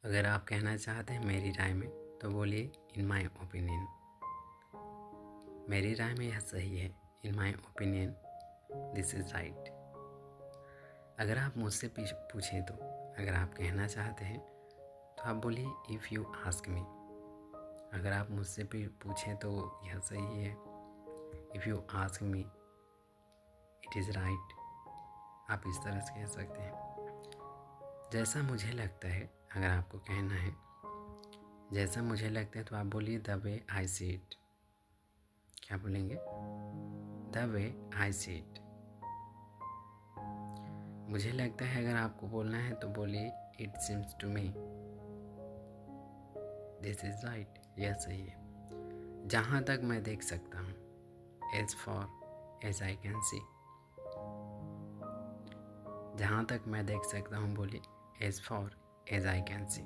अगर आप कहना चाहते हैं मेरी राय में तो बोलिए इन माई ओपिनियन। मेरी राय में यह सही है, in my opinion this is right. अगर आप मुझसे पूछें तो अगर आप कहना चाहते हैं तो आप बोलिए इफ़ यू आस्क मी। अगर आप मुझसे पूछें तो यह सही है, if you ask me it is right. आप इस तरह से कह सकते हैं। जैसा मुझे लगता है, अगर आपको कहना है जैसा मुझे लगता है तो आप बोलिए the way I see it. क्या बोलेंगे? The way I see it. मुझे लगता है अगर आपको बोलना है तो बोलिए it seems to me this is right. यह सही है। जहाँ तक मैं देख सकता हूँ, as far as I can see. जहाँ तक मैं देख सकता हूँ बोलिए as far as I can see.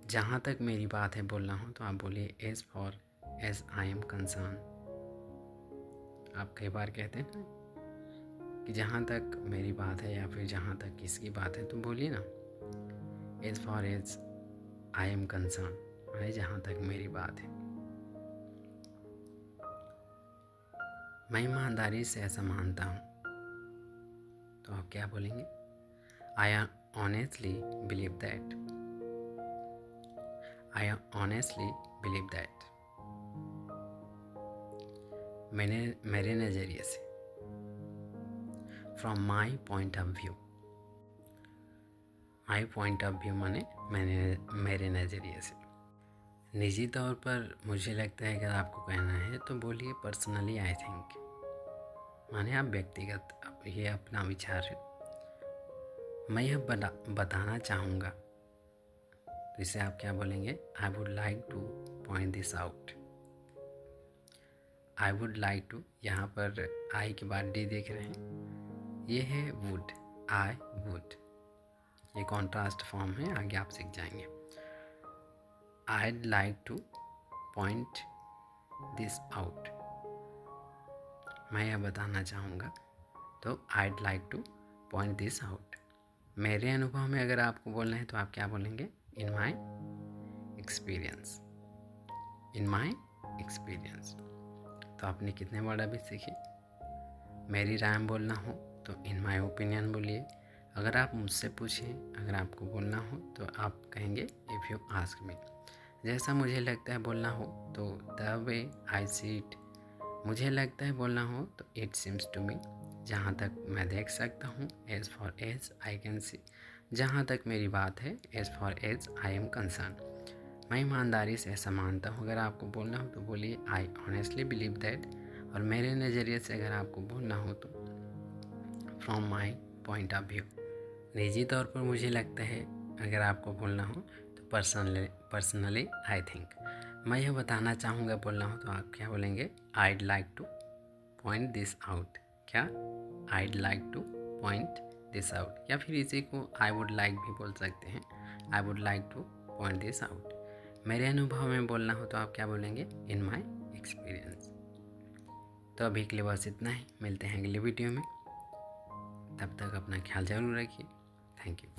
जहाँ तक मेरी बात है बोलना हो तो आप बोलिए as far as I am concern. आप कई बार कहते हैं ना कि जहाँ तक मेरी बात है या फिर जहाँ तक किसकी बात है तो बोलिए ना as far as I am concern, माने जहाँ तक मेरी बात है। मैं ईमानदारी से ऐसा मानता हूँ तो आप क्या बोलेंगे? I honestly believe that. I honestly believe that. मेरे नज़रिए से, from my point of view. My point of view माने मेरे नज़रिए से। निजी तौर पर मुझे लगता है, अगर आपको कहना है तो बोलिए पर्सनली आई थिंक, माने आप व्यक्तिगत, ये अपना विचार है। मैं यह बताना चाहूँगा तो इसे आप क्या बोलेंगे? I would like to point this out. I would like to, यहाँ पर आई के बाद डी देख रहे हैं, ये है वुड, आई वुड। ये कॉन्ट्रास्ट फॉर्म है, आगे आप सीख जाएंगे। I'd like to point this out। मैं यह बताना चाहूँगा तो I'd like to point this out। मेरे अनुभव में अगर आपको बोलना है तो आप क्या बोलेंगे? In my experience। In my experience। तो आपने कितने वर्ड अभी सीखे? मेरी राय में बोलना हो तो in my opinion बोलिए। अगर आप मुझसे पूछें, अगर आपको बोलना हो तो आप कहेंगे if you ask me। जैसा मुझे लगता है बोलना हो तो the way I see it. मुझे लगता है बोलना हो तो इट सीम्स टू मी। जहाँ तक मैं देख सकता हूँ, as far as I can see. जहाँ तक मेरी बात है, as far as I am concern. मैं ईमानदारी से ऐसा मानता हूँ। अगर आपको बोलना हो तो बोलिए आई ऑनेस्टली बिलीव दैट। और मेरे नज़रिए से अगर आपको बोलना हो तो from my point of view. निजी तौर पर मुझे लगता है, अगर आपको बोलना हो तो पर्सनली आई थिंक। मैं यह बताना चाहूँगा बोलना हो तो आप क्या बोलेंगे? I'd like to point this out. क्या? I'd like to point this out, या फिर इसी को आई वुड लाइक भी बोल सकते हैं। आई would like to point this out. मेरे अनुभव में बोलना हो तो आप क्या बोलेंगे? इन माई एक्सपीरियंस। तो अभी के लिए बस इतना ही। मिलते हैं अगले वीडियो में। तब तक अपना ख्याल जरूर रखिए। Thank you.